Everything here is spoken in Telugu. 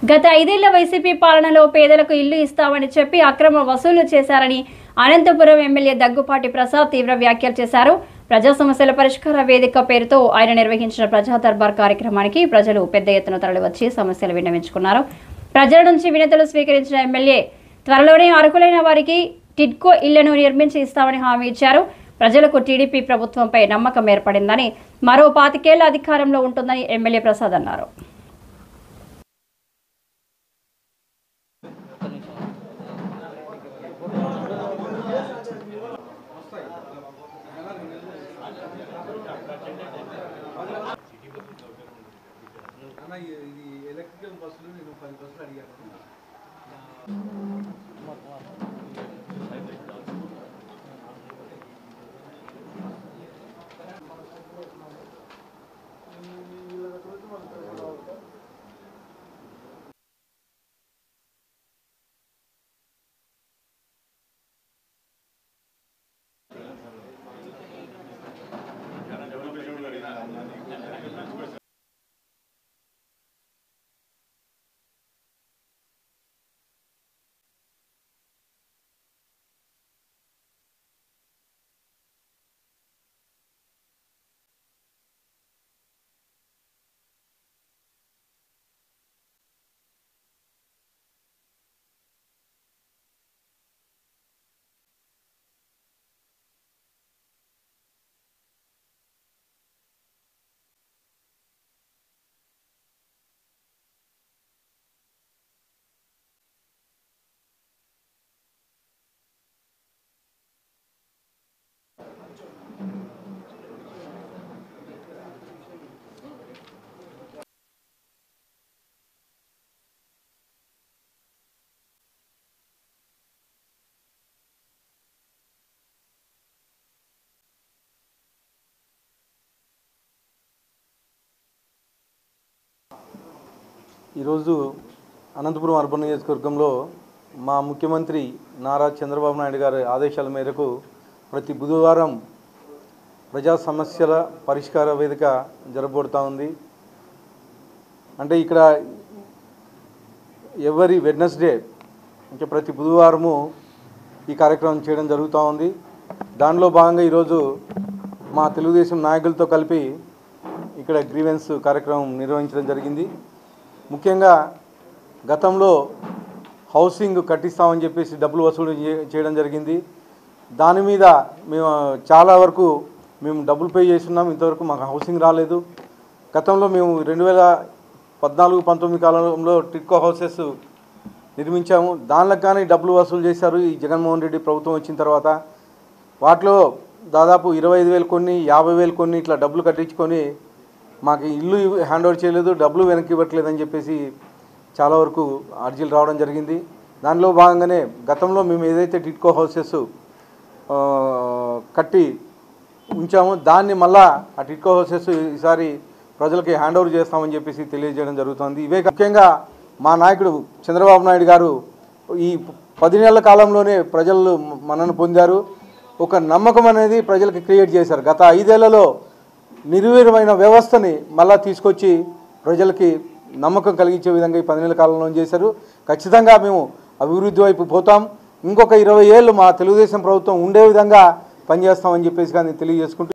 గత 5 ఏళ్ల వైసీపీ పాలనలో పేదలకు ఇల్లు ఇస్తామని చెప్పి అక్రమ వసూలు చేశారని అనంతపురం ఎమ్మెల్యే దగ్గుపాటి ప్రసాద్ తీవ్ర వ్యాఖ్యలు చేశారు. ప్రజా సమస్యల పరిష్కార వేదిక పేరుతో ఆయన నిర్వహించిన ప్రజా దర్బార్ కార్యక్రమానికి ప్రజలు పెద్ద ఎత్తున తరలివచ్చి సమస్యలు విన్నవించుకున్నారు. ప్రజల నుంచి వినతులు స్వీకరించిన ఎమ్మెల్యే త్వరలోనే అర్హులైన వారికి టిడ్కో ఇళ్లను నిర్మించి ఇస్తామని హామీ ఇచ్చారు. ప్రజలకు టీడీపీ ప్రభుత్వంపై నమ్మకం ఏర్పడిందని, మరో 25 ఏళ్ల అధికారంలో ఉంటుందని ఎమ్మెల్యే ప్రసాద్ అన్నారు. ఎలక్ట్రికల్ బస్సులు నేను 10 బస్సులు అడిగాను. ఈరోజు అనంతపురం అర్బన్ నియోజకవర్గంలో మా ముఖ్యమంత్రి నారా చంద్రబాబు నాయుడు గారి ఆదేశాల మేరకు ప్రతి బుధవారం ప్రజా సమస్యల పరిష్కార వేదిక జరగబడుతూ ఉంది. అంటే ఇక్కడ ఎవరి వెడ్నెస్డే అంటే ప్రతి బుధవారము ఈ కార్యక్రమం చేయడం జరుగుతూ ఉంది. దానిలో భాగంగా ఈరోజు మా తెలుగుదేశం నాయకులతో కలిపి ఇక్కడ గ్రీవెన్స్ కార్యక్రమం నిర్వహించడం జరిగింది. ముఖ్యంగా గతంలో హౌసింగ్ కట్టిస్తామని చెప్పేసి డబ్బులు వసూలు చేయడం జరిగింది. దాని మీద మేము చాలా వరకు డబ్బులు పే చేస్తున్నాం. ఇంతవరకు మాకు హౌసింగ్ రాలేదు. గతంలో మేము 2014-19 కాలంలో టిడ్కో హౌసెస్ నిర్మించాము. దానిలో కానీ డబ్బులు వసూలు చేశారు ఈ జగన్మోహన్ రెడ్డి ప్రభుత్వం వచ్చిన తర్వాత. వాటిలో దాదాపు 25,000 కొన్ని, 50,000 కొన్ని ఇట్లా డబ్బులు కట్టించుకొని మాకు ఇల్లు హ్యాండ్ ఓవర్ చేయలేదు, డబ్బులు వెనక్కి ఇవ్వట్లేదని చెప్పేసి చాలా వరకు అర్జీలు రావడం జరిగింది. దానిలో భాగంగానే గతంలో మేము ఏదైతే టిడ్కో హౌసెస్ కట్టి ఉంచామో దాన్ని మళ్ళా ఆ టిడ్కో హౌసెస్ ఈసారి ప్రజలకి హ్యాండ్ ఓవర్ చేస్తామని చెప్పేసి తెలియజేయడం జరుగుతుంది. ఇవే ముఖ్యంగా మా నాయకుడు చంద్రబాబు నాయుడు గారు ఈ 10 నెలల కాలంలోనే ప్రజలు మనను పొందారు. ఒక నమ్మకం అనేది ప్రజలకు క్రియేట్ చేశారు. గత 5 ఏళ్లలో నిర్వీర్యమైన వ్యవస్థని మళ్ళా తీసుకొచ్చి ప్రజలకి నమ్మకం కలిగించే విధంగా ఈ 10 నెలల కాలంలో చేశారు. ఖచ్చితంగా మేము అభివృద్ధి వైపు పోతాం. ఇంకొక 20 ఏళ్ళు మా తెలుగుదేశం ప్రభుత్వం ఉండే విధంగా పనిచేస్తామని చెప్పేసి కానీ తెలియజేసుకుంటూ